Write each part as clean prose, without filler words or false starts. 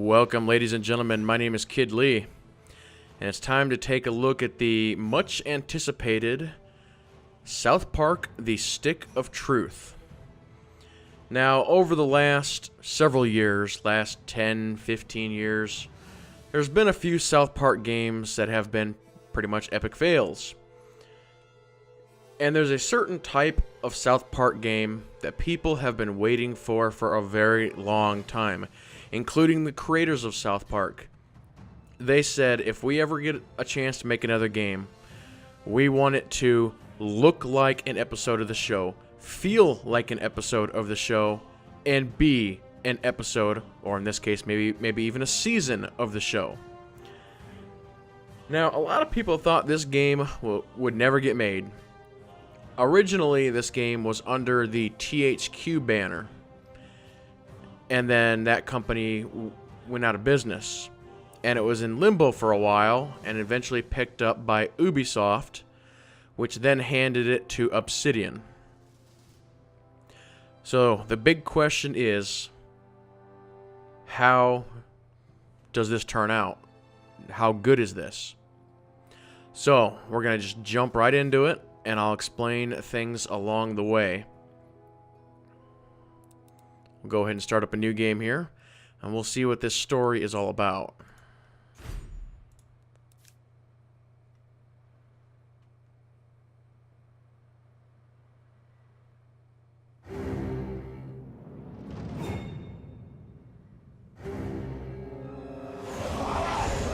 Welcome, ladies and gentlemen. My name is Kid Lee, and it's time to take a look at the much anticipated South Park: The Stick of Truth. Now, over the last several years, last 10, 15 years, there's been a few South Park games that have been pretty much epic fails. And there's a certain type of South Park game that people have been waiting for a very long time, including the creators of South Park. They said, if we ever get a chance to make another game, we want it to look like an episode of the show, feel like an episode of the show, and be an episode, or in this case, maybe even a season of the show. Now, a lot of people thought this game would never get made. Originally, this game was under the THQ banner, and then that company went out of business, and it was in limbo for a while, and eventually picked up by Ubisoft, which then handed it to Obsidian. So the big question is, how does this turn out? How good is this? So we're going to just jump right into it, and I'll explain things along the way. We'll go ahead and start up a new game here, and we'll see what this story is all about.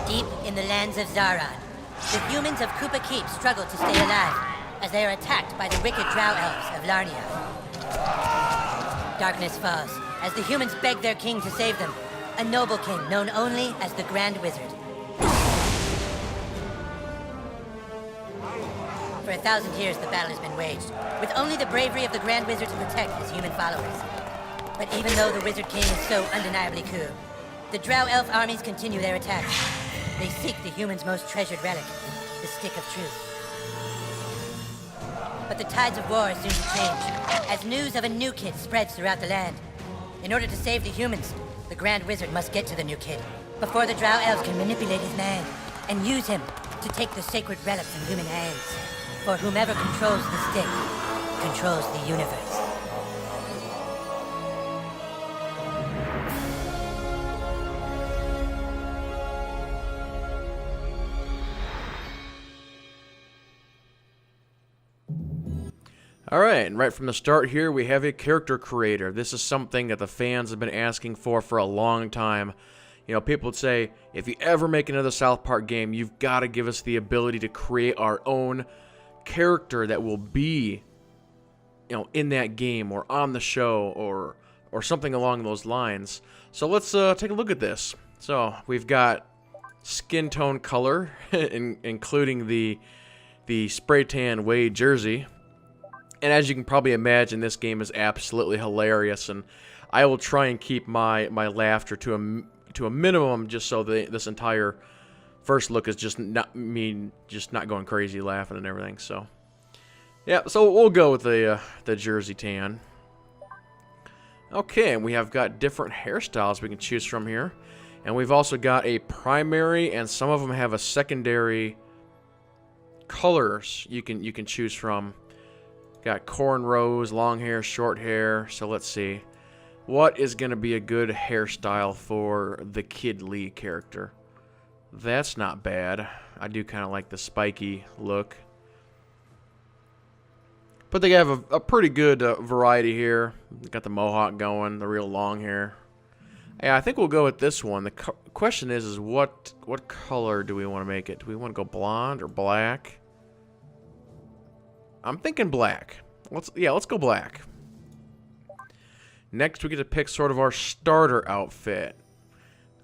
Deep in the lands of Zaron, the humans of Koopa Keep struggle to stay alive as they are attacked by the wicked drow elves of Larnia. Darkness falls as the humans beg their king to save them, a noble king known only as the Grand Wizard. For 1,000 years, the battle has been waged, with only the bravery of the Grand Wizard to protect his human followers. But even though the Wizard King is so undeniably cool, the drow elf armies continue their attacks. They seek the humans' most treasured relic, the Stick of Truth. But the tides of war are soon to change, as news of a new kid spreads throughout the land. In order to save the humans, the Grand Wizard must get to the new kid before the drow elves can manipulate his mind and use him to take the sacred relic from human hands. For whomever controls the stick controls the universe. Alright, and right from the start here, we have a character creator. This is something that the fans have been asking for a long time. You know, people would say, if you ever make another South Park game, you've got to give us the ability to create our own character that will be, you know, in that game or on the show or something along those lines. So let's take a look at this. So we've got skin tone color, including the spray tan Wade jersey. And as you can probably imagine, this game is absolutely hilarious, and I will try and keep my laughter to a minimum, just so this entire first look is just not going crazy laughing and everything. So yeah, so we'll go with the jersey tan. Okay, and we have got different hairstyles we can choose from here, and we've also got a primary, and some of them have a secondary colors you can choose from. Got cornrows, long hair, short hair. So let's see. What is going to be a good hairstyle for the Kid Lee character? That's not bad. I do kind of like the spiky look. But they have a pretty good variety here. Got the mohawk going, the real long hair. Yeah, I think we'll go with this one. The question is what color do we want to make it? Do we want to go blonde or black? I'm thinking black. Let's go black. Next, we get to pick sort of our starter outfit.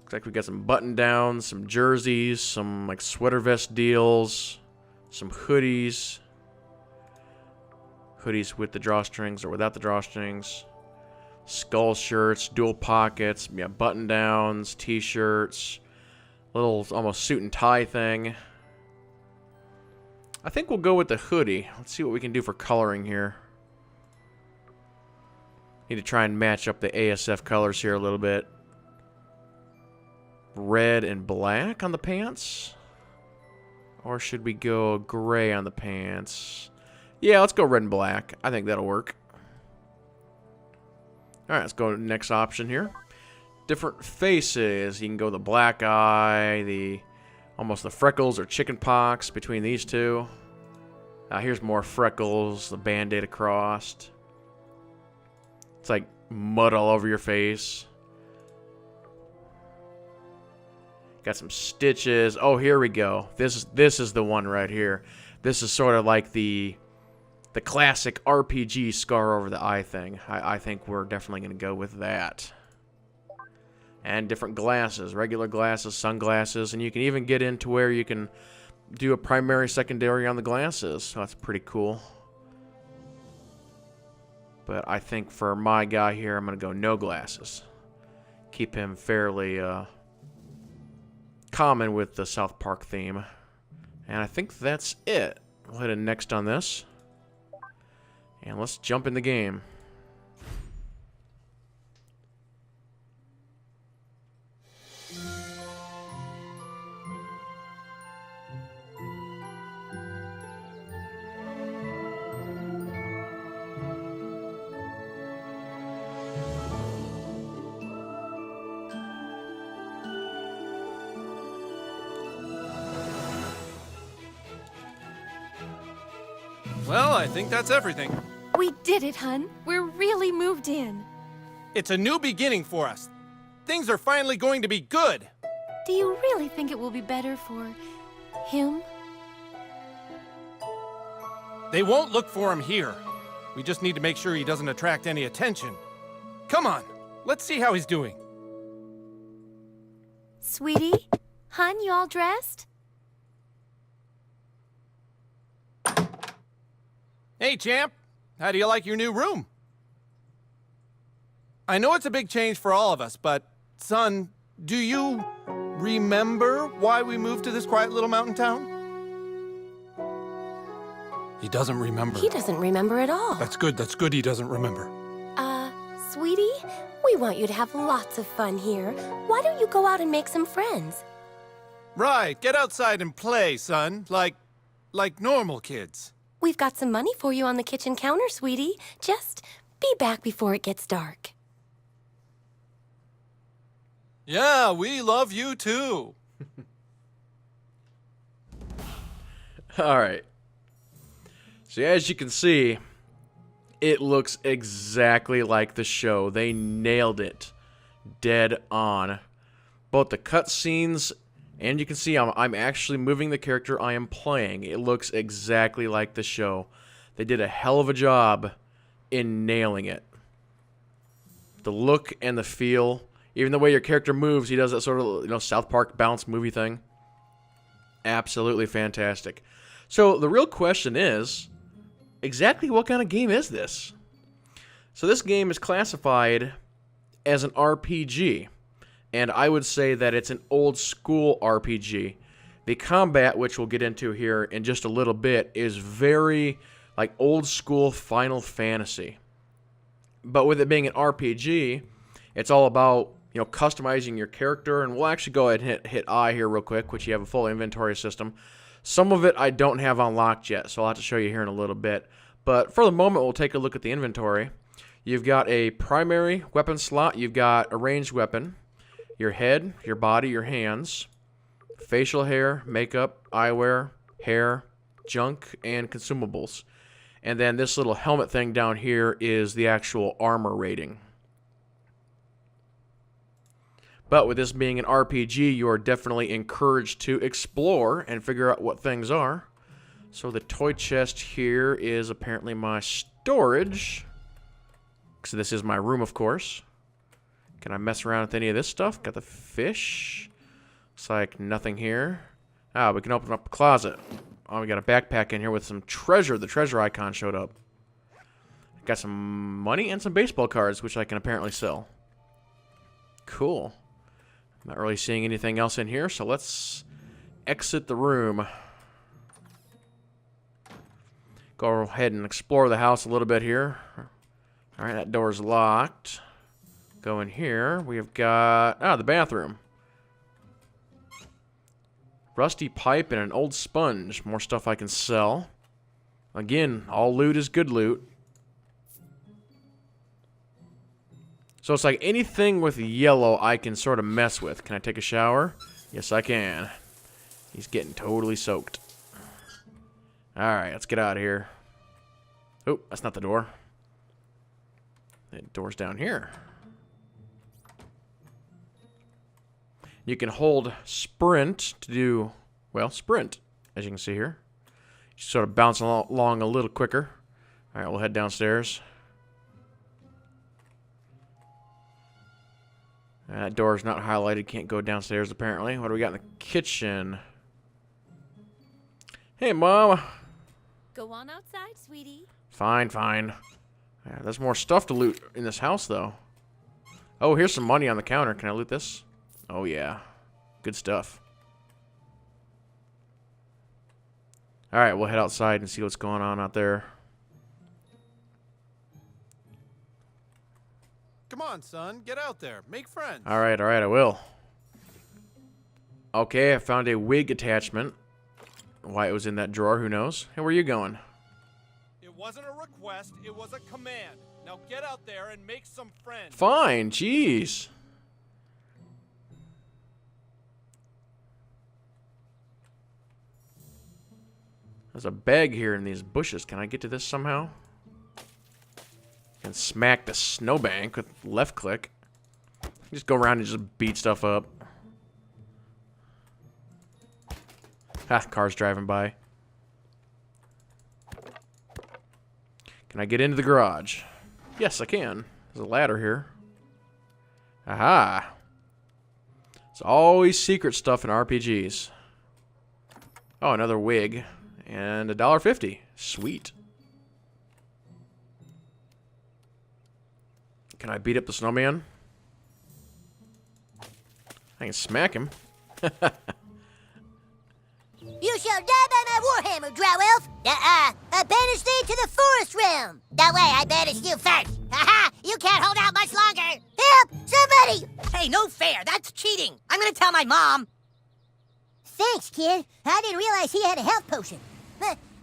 Looks like we got some button downs, some jerseys, some like sweater vest deals, some hoodies. Hoodies with the drawstrings or without the drawstrings. Skull shirts, dual pockets, yeah, button downs, t-shirts, little almost suit and tie thing. I think we'll go with the hoodie. Let's see what we can do for coloring here. Need to try and match up the ASF colors here a little bit. red and black on the pants? Or should we go gray on the pants? Yeah, let's go red and black. I think that'll work. Alright, let's go to the next option here. Different faces. You can go the black eye, almost the freckles or chicken pox between these two. Here's more freckles, the band-aid across. It's like mud all over your face. Got some stitches. Oh, here we go. This is the one right here. This is sort of like the classic RPG scar over the eye thing. I think we're definitely going to go with that. And different glasses, regular glasses, sunglasses, and you can even get into where you can do a primary, secondary on the glasses. So that's pretty cool. But I think for my guy here, I'm going to go no glasses. Keep him fairly common with the South Park theme. And I think that's it. We'll hit in next on this. And let's jump in the game. Well, I think that's everything. We did it, hun. We're really moved in. It's a new beginning for us. Things are finally going to be good. Do you really think it will be better for him? They won't look for him here. We just need to make sure he doesn't attract any attention. Come on, let's see how he's doing. Sweetie? Hun, you all dressed? Hey, champ. How do you like your new room? I know it's a big change for all of us, but, son, do you remember why we moved to this quiet little mountain town? He doesn't remember. He doesn't remember at all. That's good he doesn't remember. Sweetie, we want you to have lots of fun here. Why don't you go out and make some friends? Right, get outside and play, son. Like normal kids. We've got some money for you on the kitchen counter, sweetie. Just be back before it gets dark. Yeah, we love you too. Alright. So as you can see, it looks exactly like the show. They nailed it. Dead on. Both the cutscenes, and you can see I'm actually moving the character I am playing. It looks exactly like the show. They did a hell of a job in nailing it. The look and the feel, even the way your character moves, he does that sort of, South Park bounce movie thing. Absolutely fantastic. So the real question is, exactly what kind of game is this? So this game is classified as an RPG, and I would say that it's an old school RPG. The combat, which we'll get into here in just a little bit, is very like old school Final Fantasy. But with it being an RPG, it's all about, customizing your character, and we'll actually go ahead and hit I here real quick, which you have a full inventory system. Some of it I don't have unlocked yet, so I'll have to show you here in a little bit. But for the moment, we'll take a look at the inventory. You've got a primary weapon slot. You've got a ranged weapon, your head, your body, your hands, facial hair, makeup, eyewear, hair, junk, and consumables. And then this little helmet thing down here is the actual armor rating. But with this being an RPG, you are definitely encouraged to explore and figure out what things are. So the toy chest here is apparently my storage. So this is my room, of course. Can I mess around with any of this stuff? Got the fish. Looks like nothing here. Ah, we can open up a closet. Oh, we got a backpack in here with some treasure. The treasure icon showed up. Got some money and some baseball cards, which I can apparently sell. Cool. Not really seeing anything else in here, so let's exit the room. Go ahead and explore the house a little bit here. Alright, that door's locked. Go in here. We've got... the bathroom. Rusty pipe and an old sponge. More stuff I can sell. Again, all loot is good loot. So it's like anything with yellow I can sort of mess with. Can I take a shower? Yes, I can. He's getting totally soaked. Alright, let's get out of here. Oh, that's not the door. The door's down here. You can hold sprint to do, well, sprint, as you can see here. You sort of bounce along a little quicker. Alright, we'll head downstairs. That door is not highlighted. Can't go downstairs, apparently. What do we got in the kitchen? Hey, Mom. Go on outside, sweetie. Fine, fine. Yeah, there's more stuff to loot in this house, though. Oh, here's some money on the counter. Can I loot this? Oh, yeah. Good stuff. Alright, we'll head outside and see what's going on out there. Come on, son. Get out there. Make friends. Alright, I will. Okay, I found a wig attachment. Why it was in that drawer, who knows? Hey, where are you going? It wasn't a request. It was a command. Now get out there and make some friends. Fine, jeez. There's a bag here in these bushes. Can I get to this somehow? Can smack the snowbank with left click. Just go around and just beat stuff up. Ha, cars driving by. Can I get into the garage? Yes, I can. There's a ladder here. Aha. It's always secret stuff in RPGs. Oh, another wig. And $1.50. Sweet. Can I beat up the snowman? I can smack him. You shall die by my warhammer, Drow Elf! I banish thee to the forest realm! That way, I banish you first! Ha-ha! You can't hold out much longer! Help! Somebody! Hey, no fair. That's cheating. I'm gonna tell my mom. Thanks, kid. I didn't realize he had a health potion.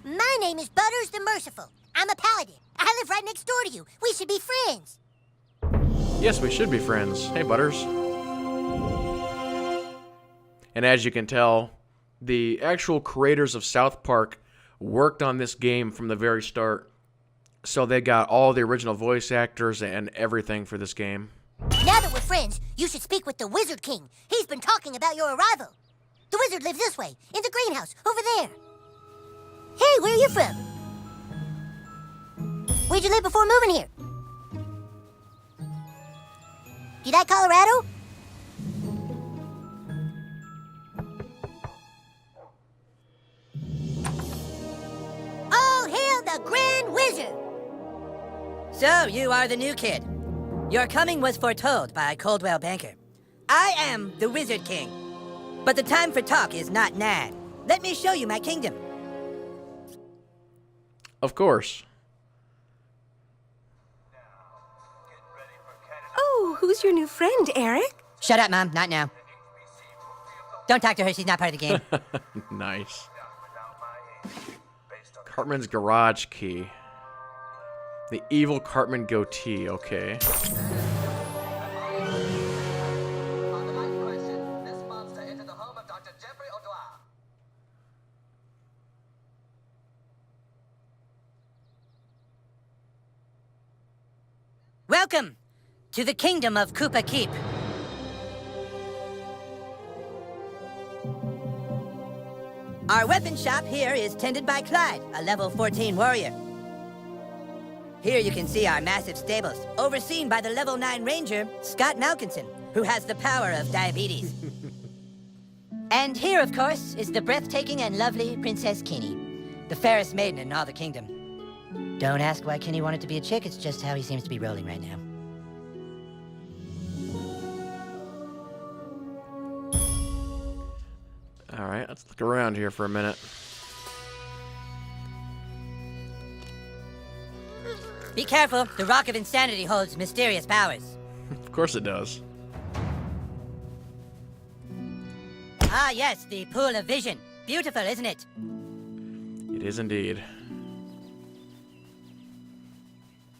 My name is Butters the Merciful. I'm a paladin. I live right next door to you. We should be friends. Yes, we should be friends. Hey, Butters. And as you can tell, the actual creators of South Park worked on this game from the very start. So they got all the original voice actors and everything for this game. Now that we're friends, you should speak with the Wizard King. He's been talking about your arrival. The wizard lives this way, in the greenhouse, over there. Hey, where are you from? Where'd you live before moving here? You like Colorado? All hail the Grand Wizard! So, you are the new kid. Your coming was foretold by Coldwell Banker. I am the Wizard King. But the time for talk is not now. Let me show you my kingdom. Of course. Oh, who's your new friend, Eric? Shut up, Mom. Not now. Don't talk to her. She's not part of the game. Nice. Cartman's garage key. The evil Cartman goatee. Okay. Welcome to the kingdom of Koopa Keep. Our weapon shop here is tended by Clyde, a level 14 warrior. Here you can see our massive stables, overseen by the level 9 ranger, Scott Malkinson, who has the power of diabetes. And here, of course, is the breathtaking and lovely Princess Kenny, the fairest maiden in all the kingdom. Don't ask why Kenny wanted to be a chick, it's just how he seems to be rolling right now. Alright, let's look around here for a minute. Be careful, the Rock of Insanity holds mysterious powers. Of course it does. Ah, yes, the Pool of Vision. Beautiful, isn't it? It is indeed.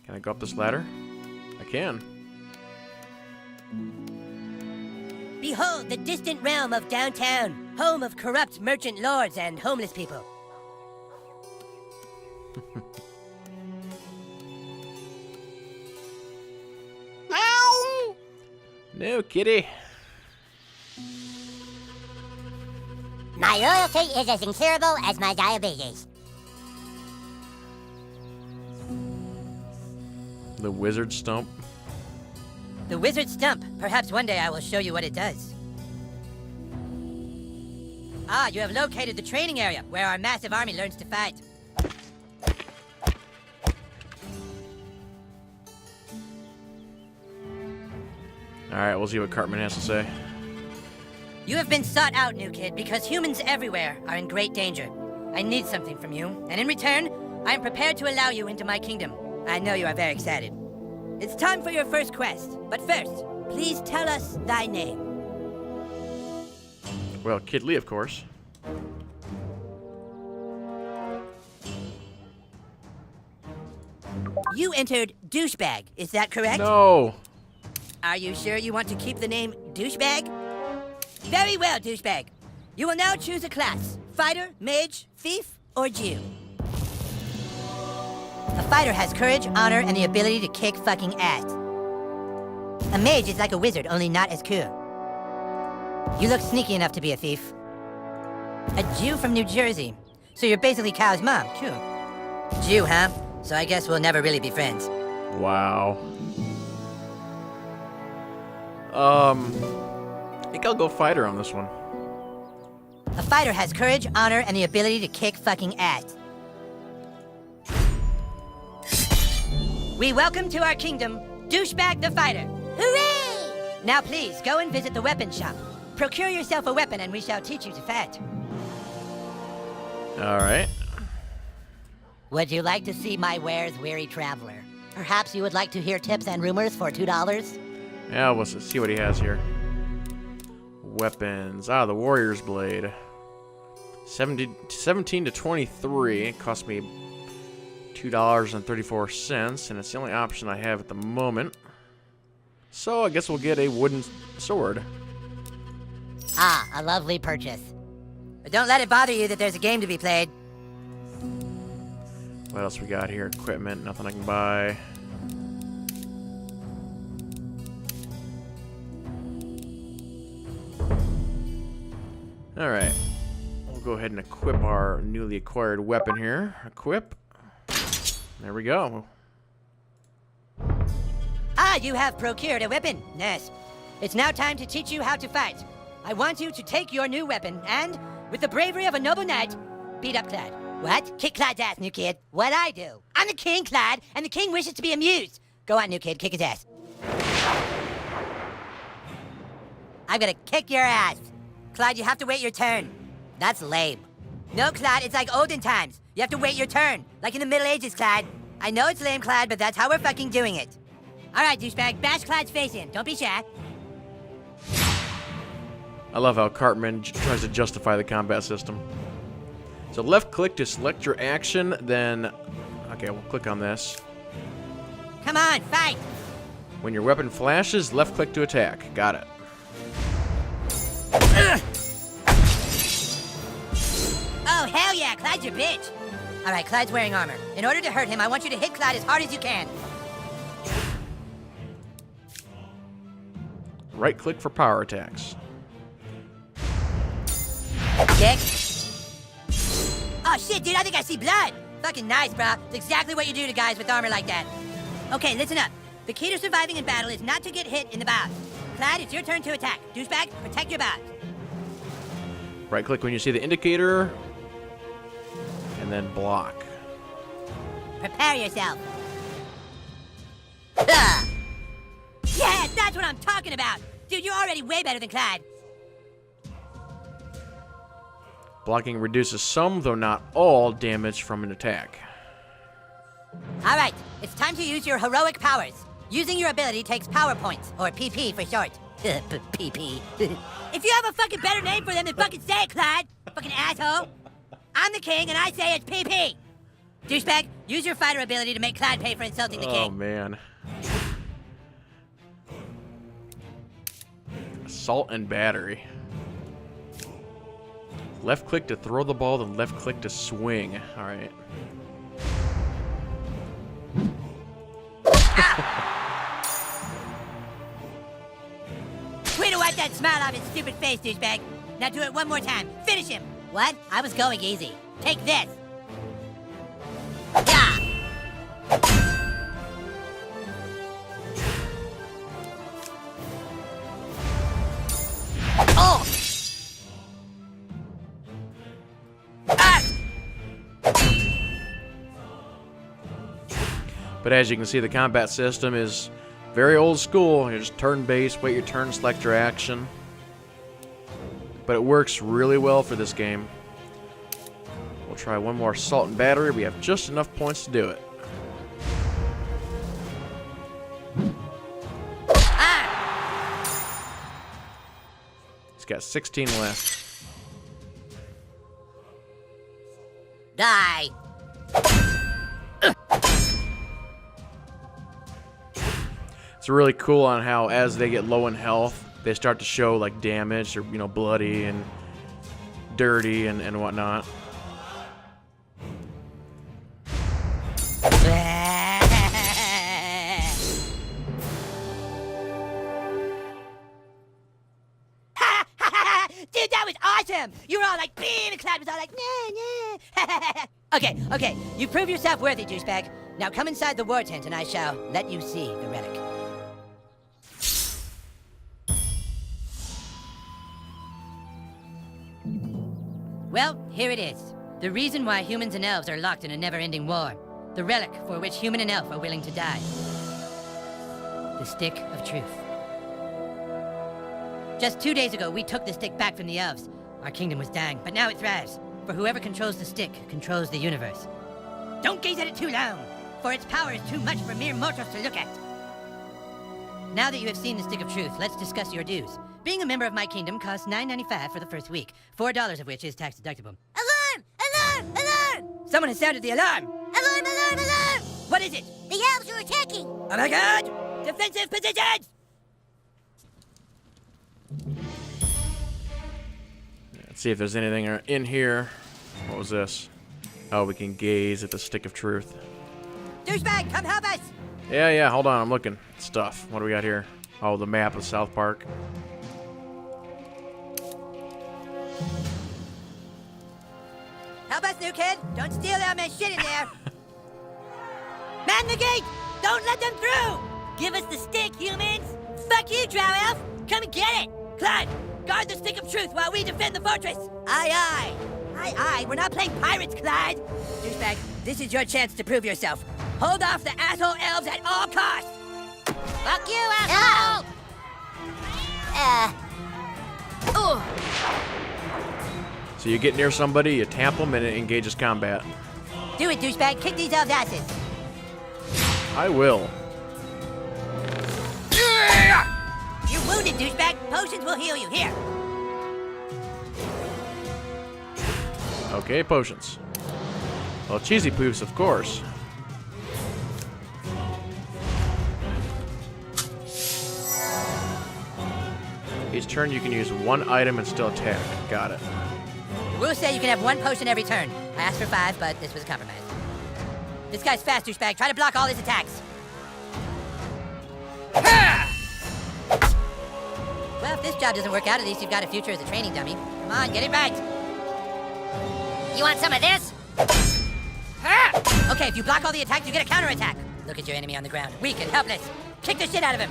Can I go up this ladder? I can. Behold the distant realm of downtown, home of corrupt merchant lords and homeless people. No, kitty. My loyalty is as incurable as my diabetes. The wizard stump. The wizard stump. Perhaps one day I will show you what it does. Ah, you have located the training area where our massive army learns to fight. Alright, we'll see what Cartman has to say. You have been sought out, new kid, because humans everywhere are in great danger. I need something from you, and in return, I am prepared to allow you into my kingdom. I know you are very excited. It's time for your first quest, but first, please tell us thy name. Well, Kid Lee, of course. You entered douchebag, is that correct? No! Are you sure you want to keep the name douchebag? Very well, douchebag. You will now choose a class. Fighter, mage, thief, or Jew. A fighter has courage, honor, and the ability to kick fucking ass. A mage is like a wizard, only not as cool. You look sneaky enough to be a thief. A Jew from New Jersey. So you're basically Kyle's mom, cool. Jew, huh? So I guess we'll never really be friends. Wow. I think I'll go fighter on this one. A fighter has courage, honor, and the ability to kick fucking ass. We welcome to our kingdom, Douchebag the Fighter. Hooray! Now please, go and visit the weapon shop. Procure yourself a weapon and we shall teach you to fight. Alright. Would you like to see my wares, weary traveler? Perhaps you would like to hear tips and rumors for $2? Yeah, we'll see what he has here. Weapons. Ah, the Warrior's Blade. 17 to 23. It cost me $2.34, and it's the only option I have at the moment. So I guess we'll get a wooden sword. Ah, a lovely purchase. But don't let it bother you that there's a game to be played. What else we got here? Equipment, nothing I can buy. Alright. We'll go ahead and equip our newly acquired weapon here. Equip. There we go. Ah, you have procured a weapon. Yes. It's now time to teach you how to fight. I want you to take your new weapon and, with the bravery of a noble knight, beat up Clyde. What? Kick Clyde's ass, new kid. What I do? I'm the king, Clyde, and the king wishes to be amused. Go on, new kid, kick his ass. I'm gonna kick your ass. Clyde, you have to wait your turn. That's lame. No, Clyde, it's like olden times. You have to wait your turn, like in the Middle Ages, Clyde. I know it's lame, Clyde, but that's how we're fucking doing it. All right, douchebag, bash Clyde's face in. Don't be shy. I love how Cartman tries to justify the combat system. So left click to select your action, then... Okay, we'll click on this. Come on, fight! When your weapon flashes, left click to attack. Got it. Oh, hell yeah, Clyde's your bitch. All right, Clyde's wearing armor. In order to hurt him, I want you to hit Clyde as hard as you can. Right click for power attacks. Kick. Oh, shit, dude, I think I see blood. Fucking nice, bro. It's exactly what you do to guys with armor like that. Okay, listen up. The key to surviving in battle is not to get hit in the bows. Clyde, it's your turn to attack. Douchebag, protect your bows. Right click when you see the indicator, and then block. Prepare yourself. Ugh. Yeah, that's what I'm talking about. Dude, you're already way better than Clyde. Blocking reduces some, though not all, damage from an attack. All right, it's time to use your heroic powers. Using your ability takes power points, or PP for short. PP. If you have a fucking better name for them, then fucking say it, Clyde. Fucking asshole. I'm the king, and I say it's PP. Douchebag, use your fighter ability to make Clyde pay for insulting the king. Oh, man. Assault and battery. Left click to throw the ball, then left click to swing. All right. Way to wipe that smile off his stupid face, douchebag. Now do it one more time. Finish him. What? I was going easy. Take this. Yeah. Oh. Ah. But as you can see, the combat system is very old school. You just turn base, wait your turn, select your action. But it works really well for this game. We'll try one more assault and battery. We have just enough points to do it. He's got 16 left. Die. It's really cool on how as they get low in health, they start to show like damage or, you know, bloody and dirty and whatnot. Dude, that was awesome! You were all like, beam, and Clyde was all like, nah. Okay, you prove yourself worthy, douchebag. Now come inside the war tent and I shall let you see the relic. Well, here it is. The reason why humans and elves are locked in a never-ending war. The relic for which human and elf are willing to die. The Stick of Truth. Just 2 days ago, we took the stick back from the elves. Our kingdom was dying, but now it thrives. For whoever controls the stick controls the universe. Don't gaze at it too long, for its power is too much for mere mortals to look at. Now that you have seen the Stick of Truth, let's discuss your dues. Being a member of my kingdom costs $9.95 for the first week, $4 of which is tax deductible. Alarm! Alarm! Alarm! Someone has sounded the alarm! Alarm! Alarm! Alarm! What is it? The elves are attacking! Oh my god! Defensive positions! Let's see if there's anything in here. What was this? Oh, we can gaze at the Stick of Truth. Douchebag, come help us! Yeah, hold on, I'm looking. Stuff. What do we got here? Oh, the map of South Park. Help us, new kid! Don't steal all my shit in there! Man the gate! Don't let them through! Give us the stick, humans! Fuck you, Drow Elf! Come and get it! Clyde, guard the Stick of Truth while we defend the fortress! Aye, aye! Aye, aye, we're not playing pirates, Clyde! Douchebag, this is your chance to prove yourself. Hold off the asshole elves at all costs! Fuck you, asshole! So you get near somebody, you tap them, and it engages combat. Do it, douchebag! Kick these elves' asses! I will. You're wounded, douchebag! Potions will heal you. Here! Okay, potions. Well, cheesy poofs, of course. Each turn you can use one item and still attack. Got it. Rules say you can have one potion every turn. I asked for 5, but this was a compromise. This guy's fast, douchebag. Try to block all his attacks. Well, if this job doesn't work out, at least you've got a future as a training dummy. Come on, get it right. You want some of this? Okay, if you block all the attacks, you get a counterattack. Look at your enemy on the ground. Weak and helpless. Kick the shit out of him.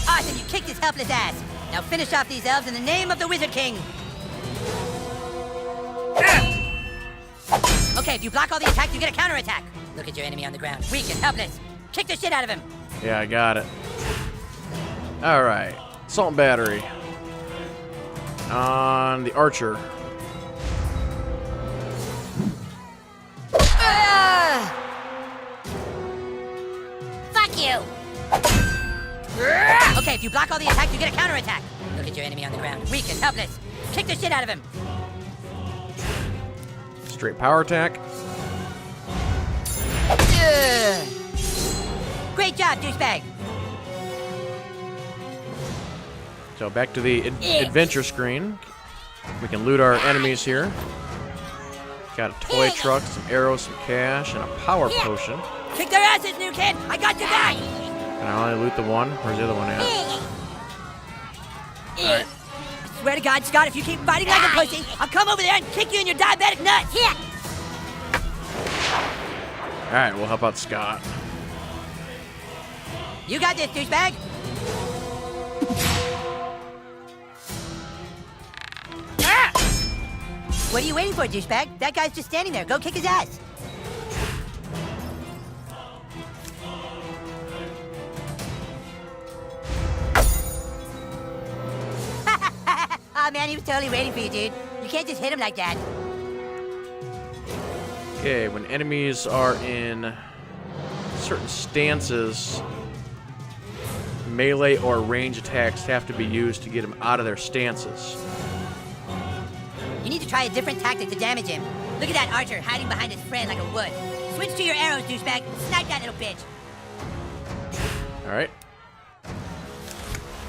Awesome, you kicked his helpless ass. Now finish off these elves in the name of the Wizard King. Okay, if you block all the attacks, you get a counterattack. Look at your enemy on the ground. Weak and helpless. Kick the shit out of him. Yeah, I got it. Alright. Assault and battery. On the archer. Fuck you! if you block all the attacks, you get a counterattack. Look at your enemy on the ground. Weak and helpless. Kick the shit out of him. Straight power attack. Ugh. Great job, douchebag. So back to the adventure screen. We can loot our enemies here. Got a toy truck, some arrows, some cash, and a power potion. Kick their asses, new kid. I got your back. Can I only loot the one? Where's the other one at? Alright. I swear to God, Scott, if you keep fighting like a pussy, I'll come over there and kick you in your diabetic nuts. Alright, we'll help out Scott. You got this, douchebag. Ah! What are you waiting for, douchebag? That guy's just standing there. Go kick his ass. Oh man, he was totally waiting for you, dude. You can't just hit him like that. Okay, when enemies are in certain stances, melee or range attacks have to be used to get them out of their stances. You need to try a different tactic to damage him. Look at that archer hiding behind his friend like a wood. Switch to your arrows, douchebag. Snipe that little bitch. Alright.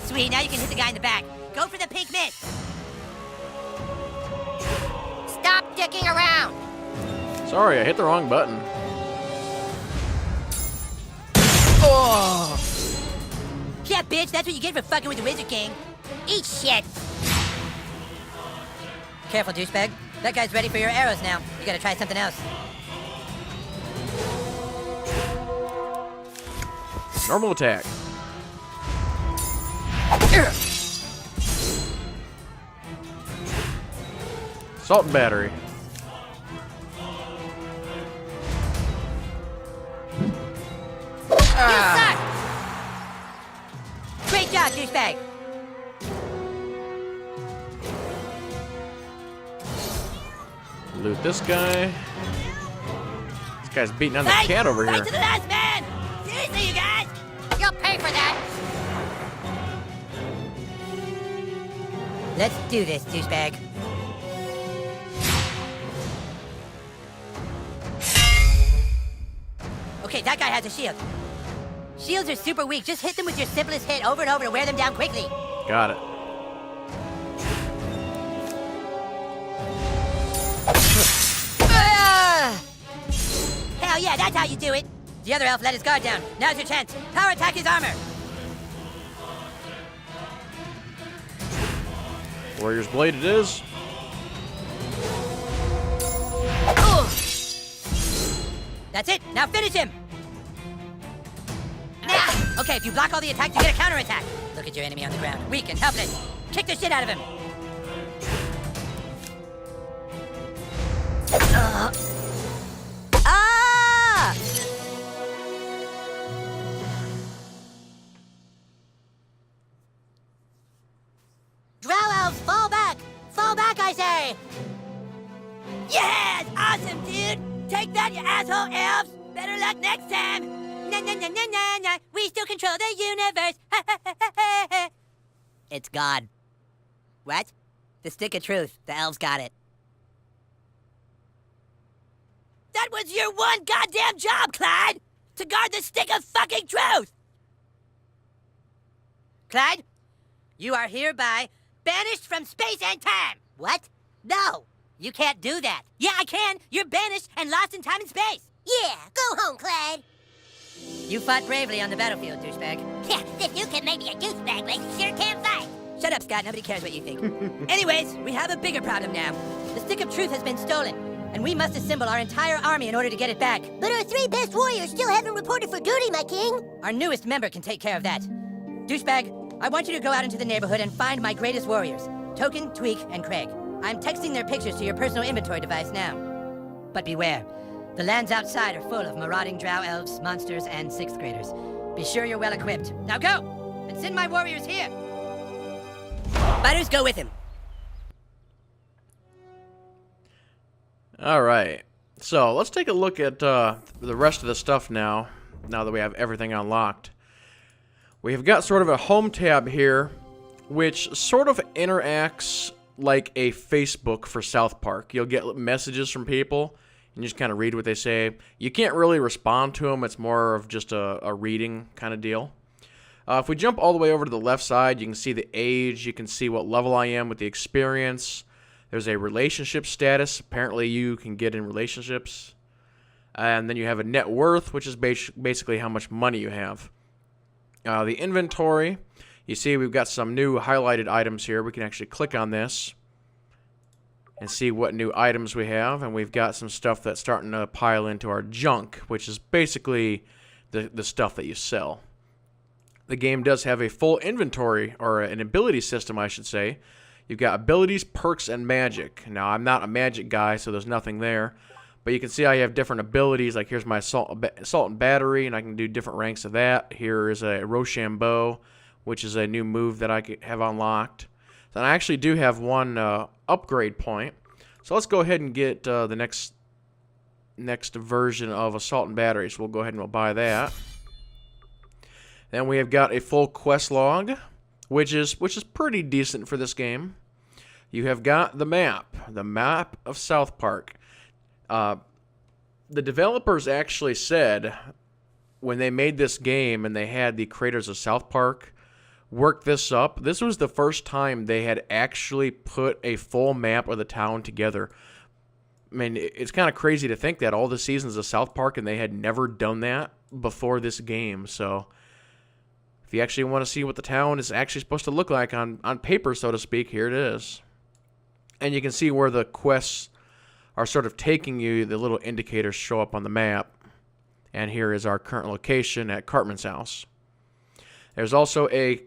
Sweet, now you can hit the guy in the back. Go for the pink miss. Stop dicking around. Sorry, I hit the wrong button. Oh! Yeah, bitch, that's what you get for fucking with the Wizard King. Eat shit. Careful, douchebag. That guy's ready for your arrows now. You gotta try something else. Normal attack. Salt and battery. You suck! Great job, douchebag. Loot this guy. This guy's beating on the Fight! cat over Fight here. to the last man! Seriously, you guys! You'll pay for that. Let's do this, douchebag. Okay, that guy has a shield. Shields are super weak. Just hit them with your simplest hit over and over to wear them down quickly. Got it. Hell yeah, that's how you do it. The other elf let his guard down. Now's your chance. Power attack his armor. Warrior's Blade it is. That's it. Now finish him. Okay, if you block all the attacks, you get a counterattack. Look at your enemy on the ground. Weak and helpless. Kick the shit out of him. Ah! Drow elves, fall back. Fall back, I say. Yes! Awesome, dude! Take that, you asshole elves! Better luck next time! Na na na na na na! We still control the universe! It's God. What? The stick of truth. The elves got it. That was your one goddamn job, Clyde! To guard the stick of fucking truth! Clyde, you are hereby banished from space and time! What? No! You can't do that. Yeah, I can. You're banished and lost in time and space. Yeah, go home, Clyde. You fought bravely on the battlefield, douchebag. Yeah, if you can make me a douchebag, like you sure can fight. Shut up, Scott. Nobody cares what you think. Anyways, we have a bigger problem now. The Stick of Truth has been stolen, and we must assemble our entire army in order to get it back. But our three best warriors still haven't reported for duty, my king. Our newest member can take care of that. Douchebag, I want you to go out into the neighborhood and find my greatest warriors, Token, Tweak, and Craig. I'm texting their pictures to your personal inventory device now. But beware. The lands outside are full of marauding drow elves, monsters, and sixth graders. Be sure you're well equipped. Now go! And send my warriors here! Fighters, go with him. Alright. So, let's take a look at the rest of the stuff now that we have everything unlocked. We have got sort of a home tab here, which sort of interacts like a Facebook for South Park. You'll get messages from people, and you just kind of read what they say. You can't really respond to them. It's more of just a reading kind of deal. If we jump all the way over to the left side, you can see the age. You can see what level I am with the experience. There's a relationship status. Apparently, you can get in relationships. And then you have a net worth, which is basically how much money you have. The inventory, you see we've got some new highlighted items here. We can actually click on this and see what new items we have. And we've got some stuff that's starting to pile into our junk, which is basically the stuff that you sell. The game does have a full inventory, or an ability system, I should say. You've got abilities, perks, and magic. Now, I'm not a magic guy, so there's nothing there. But you can see I have different abilities. Like, here's my assault and battery, and I can do different ranks of that. Here is a Rochambeau, which is a new move that I have unlocked. Then I actually do have one upgrade point. So let's go ahead and get the next version of assault and battery. So we'll go ahead and we'll buy that. Then we have got a full quest log, which is pretty decent for this game. You have got the map of South Park. The developers actually said when they made this game and they had the creators of South Park work this up, this was the first time they had actually put a full map of the town together. I mean, it's kind of crazy to think that all the seasons of South Park and they had never done that before this game. So if you actually want to see what the town is actually supposed to look like on paper, so to speak, here it is. And you can see where the quests are sort of taking you. The little indicators show up on the map. And here is our current location at Cartman's house. There's also a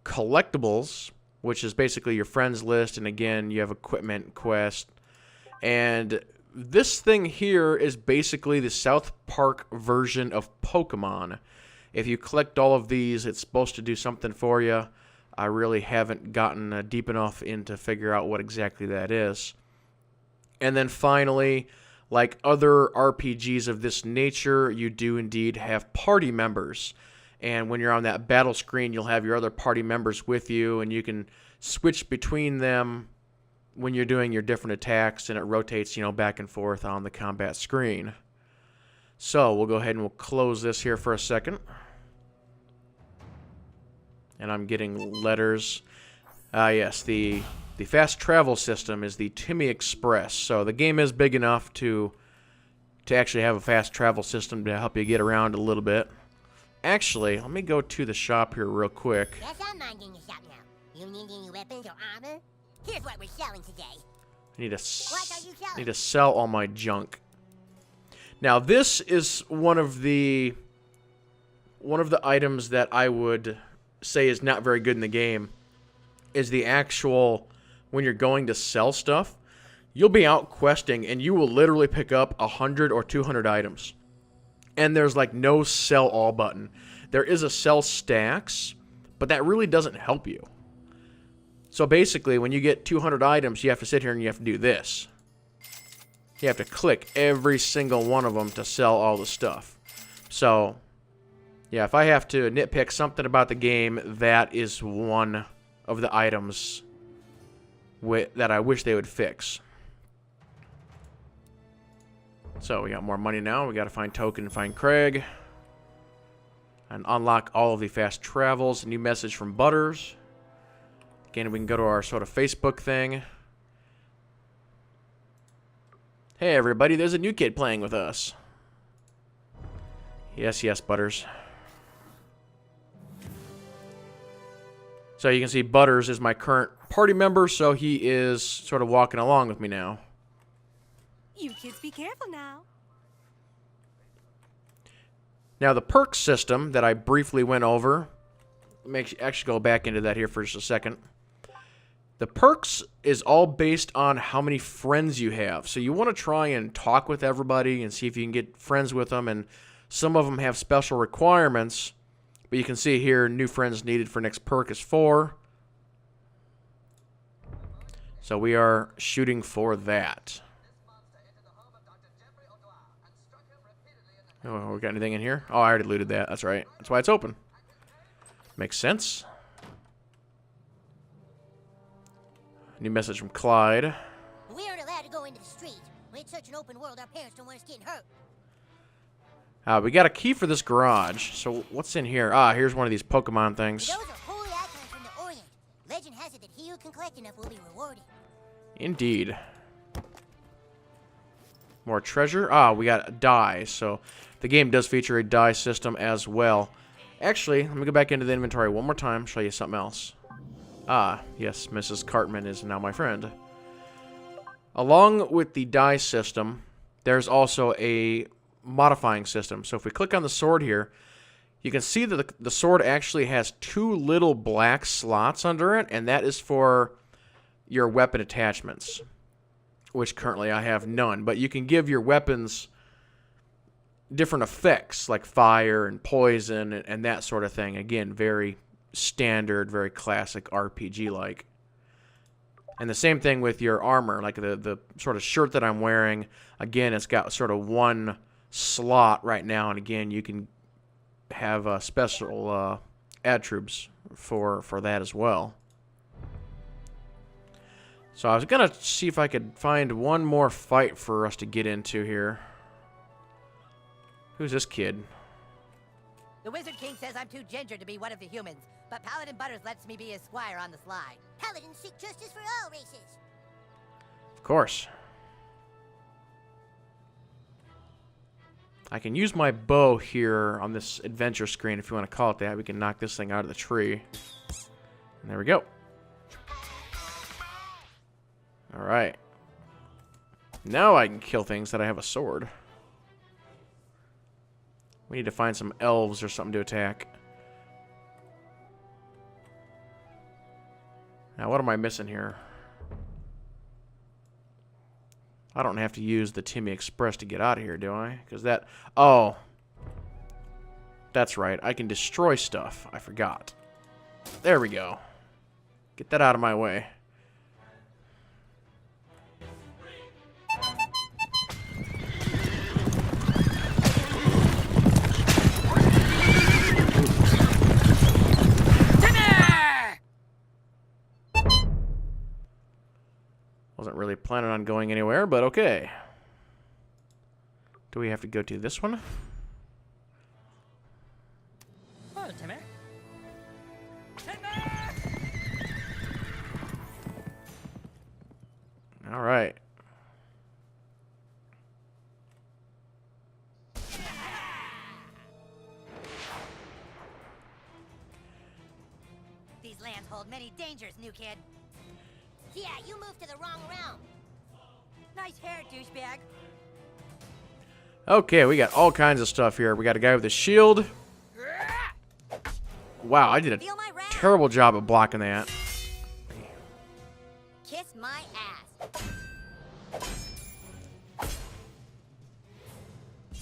collectibles, which is basically your friends list. And again, you have equipment quest. And this thing here is basically the South Park version of Pokemon. If you collect all of these, it's supposed to do something for you. I really haven't gotten deep enough in to figure out what exactly that is. And then finally, like other RPGs of this nature, you do indeed have party members. And when you're on that battle screen, you'll have your other party members with you, and you can switch between them when you're doing your different attacks, and it rotates, back and forth on the combat screen. So we'll go ahead and we'll close this here for a second. And I'm getting letters. Yes, the fast travel system is the Timmy Express. So the game is big enough to actually have a fast travel system to help you get around a little bit. Actually, let me go to the shop here real quick. Yes, I'm minding the shop now. You need any weapons or armor? Here's what we're selling today. I need What are you selling? to sell all my junk. Now, this is one of the items that I would say is not very good in the game, is the actual, when you're going to sell stuff, you'll be out questing and you will literally pick up 100 or 200 items. And there's like no sell all button. There is a sell stacks, but that really doesn't help you. So basically, when you get 200 items, you have to sit here and you have to do this. You have to click every single one of them to sell all the stuff. So, yeah, if I have to nitpick something about the game, that is one of the items that I wish they would fix. So we got more money now. We got to find Token and find Craig. And unlock all of the fast travels. A new message from Butters. Again, we can go to our sort of Facebook thing. Hey everybody, there's a new kid playing with us. Yes, yes, Butters. So you can see Butters is my current party member, so he is sort of walking along with me now. You kids be careful now. Now the perk system that I briefly went over, actually go back into that here for just a second. The perks is all based on how many friends you have. So you want to try and talk with everybody and see if you can get friends with them. And some of them have special requirements. But you can see here, new friends needed for next perk is 4. So we are shooting for that. Oh, we got anything in here? Oh, I already looted that. That's right. That's why it's open. Makes sense. New message from Clyde. We aren't allowed to go into the street. When it's such an open world, our parents don't want us getting hurt. We got a key for this garage. So what's in here? Here's one of these Pokemon things. Those are holy icons from the Orient. Legend has it that he who can collect enough will be rewarded. Indeed. More treasure. We got a die. So the game does feature a die system as well. Actually, let me go back into the inventory one more time, show you something else. Yes, Mrs. Cartman is now my friend. Along with the die system, there's also a modifying system. So if we click on the sword here, you can see that the sword actually has 2 little black slots under it, and that is for your weapon attachments, which currently I have none. But you can give your weapons different effects, like fire and poison and that sort of thing. Again, very standard, very classic RPG-like. And the same thing with your armor, like the sort of shirt that I'm wearing. Again, it's got sort of one slot right now, and again, you can have special attributes for that as well. So I was gonna see if I could find one more fight for us to get into here. Who's this kid? The Wizard King says I'm too ginger to be one of the humans, but Paladin Butters lets me be his squire on the slide. Paladins seek justice for all races. Of course. I can use my bow here on this adventure screen, if you want to call it that. We can knock this thing out of the tree. And there we go. Alright. Now I can kill things that I have a sword. We need to find some elves or something to attack. Now, what am I missing here? I don't have to use the Timmy Express to get out of here, do I? Because that... Oh. That's right. I can destroy stuff. I forgot. There we go. Get that out of my way. Wasn't really planning on going anywhere, but okay. Do we have to go to this one? Oh, Timmy. All right. These lands hold many dangers, new kid. Yeah, you moved to the wrong realm. Nice hair, douchebag. Okay, we got all kinds of stuff here. We got a guy with a shield. Wow, I did a Feel my wrath? terrible job of blocking that. Kiss my ass.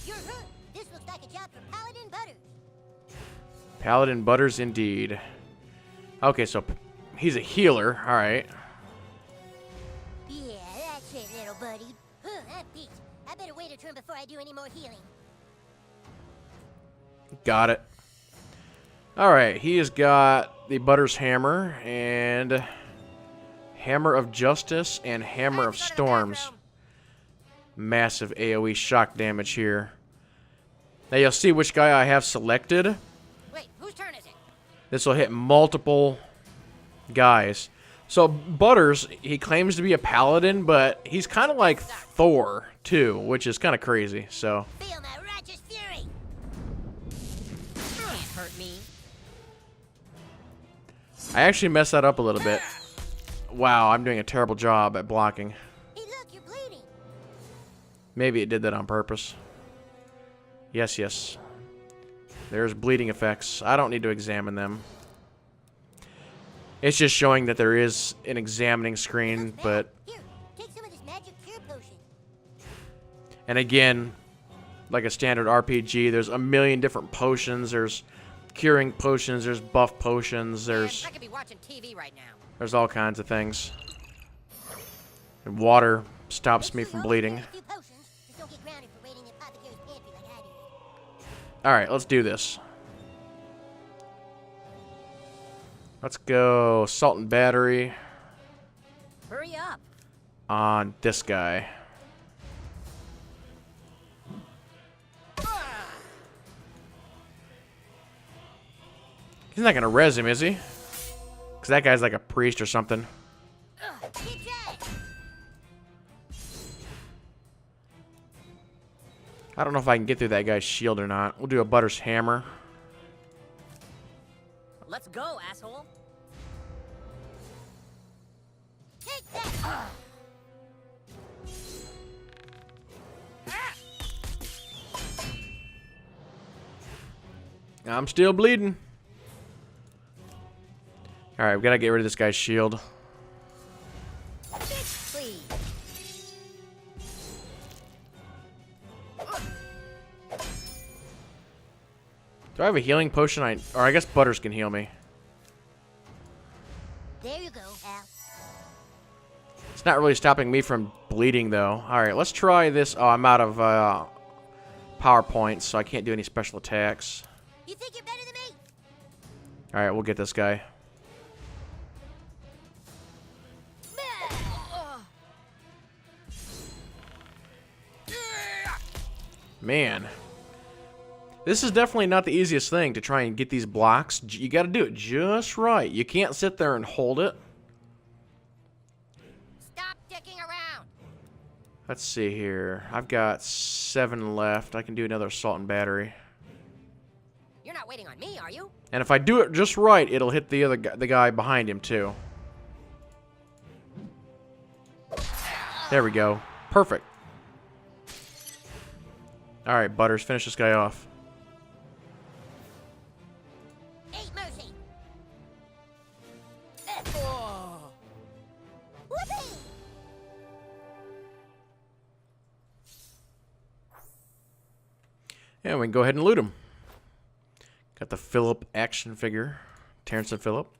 You're hurt. This looks like a job for Paladin Butters. Paladin Butters indeed. Okay, so he's a healer. All right. Yeah, that's it, little buddy. I'm beat. I better wait a turn before I do any more healing. Got it. All right, he has got the Butters Hammer and Hammer of Justice and Hammer of Storms. Massive AoE shock damage here. Now you'll see which guy I have selected. Wait, whose turn is it? This will hit multiple guys. So Butters, he claims to be a paladin, but he's kind of like Thor too, which is kind of crazy. So Feel my righteous fury. Can't hurt me. I actually messed that up a little bit. Wow, I'm doing a terrible job at blocking. Hey, look, you're bleeding. Maybe it did that on purpose. Yes, yes. There's bleeding effects. I don't need to examine them. It's just showing that there is an examining screen, but... Here, take some of this magic cure potion. And again, like a standard RPG, there's a million different potions. There's curing potions, there's buff potions, there's... I could be watching TV right now. There's all kinds of things. And water stops me Make sure from you always bleeding. grab a few potions. Just don't get grounded for raiding the apothecary's pantry like I did. Alright, let's do this. Let's go assault and battery Hurry up. on this guy. He's not gonna res him, is he? Because that guy's like a priest or something. Get that. I don't know if I can get through that guy's shield or not. We'll do a Butters hammer. Let's go, asshole. Take that. I'm still bleeding. Alright, we gotta get rid of this guy's shield. Bitch, please. Do I have a healing potion? Or I guess Butters can heal me. There you go, Al. It's not really stopping me from bleeding, though. Alright, let's try this. Oh, I'm out of power points, so I can't do any special attacks. You think you're better than me? Alright, we'll get this guy. Man. This is definitely not the easiest thing to try and get these blocks. You gotta do it just right. You can't sit there and hold it. Stop dicking around. Let's see here. I've got 7 left. I can do another assault and battery. You're not waiting on me, are you? And if I do it just right, it'll hit the other guy, the guy behind him too. There we go. Perfect. All right, Butters, finish this guy off. Ain't mercy. Whoopee! Yeah, we can go ahead and loot him. Got the Philip action figure, Terrence and Phillip.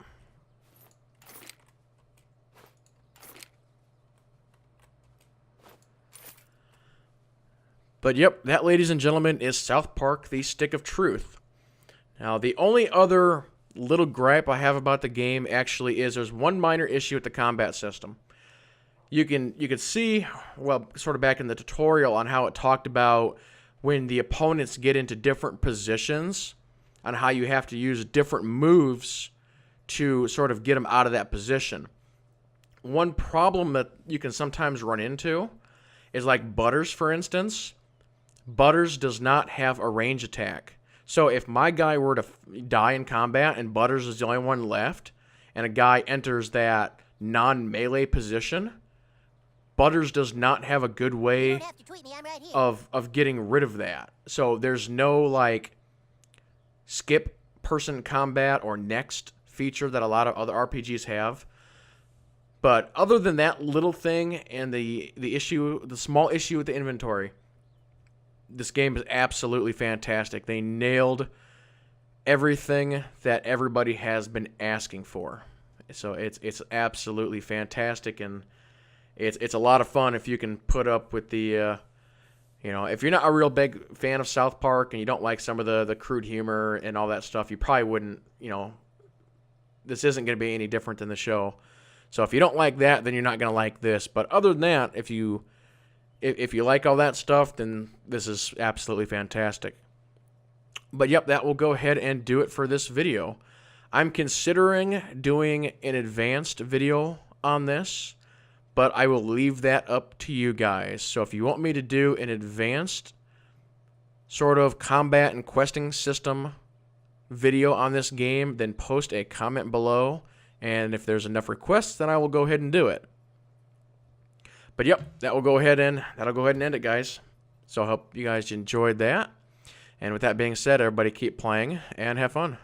But yep, that, ladies and gentlemen, is South Park: The Stick of Truth. Now, the only other little gripe I have about the game actually is there's one minor issue with the combat system. You can see, well, sort of back in the tutorial on how it talked about when the opponents get into different positions on how you have to use different moves to sort of get them out of that position. One problem that you can sometimes run into is like Butters, for instance. Butters does not have a range attack. So if my guy were to die in combat and Butters is the only one left, and a guy enters that non-melee position, Butters does not have a good You way don't have to tweet me, I'm right here. of getting rid of that. So there's no like skip person combat or next feature that a lot of other RPGs have. But other than that little thing and the small issue with the inventory, this game is absolutely fantastic. They nailed everything that everybody has been asking for. So it's absolutely fantastic, and it's a lot of fun if you can put up with the if you're not a real big fan of South Park and you don't like some of the crude humor and all that stuff, you probably wouldn't, this isn't going to be any different than the show. So if you don't like that, then you're not going to like this. But other than that, if you like all that stuff, then this is absolutely fantastic. But yep, that will go ahead and do it for this video. I'm considering doing an advanced video on this, but I will leave that up to you guys. So if you want me to do an advanced sort of combat and questing system video on this game, then post a comment below. And if there's enough requests, then I will go ahead and do it. But yep, that'll go ahead and end it, guys. So I hope you guys enjoyed that. And with that being said, everybody keep playing and have fun.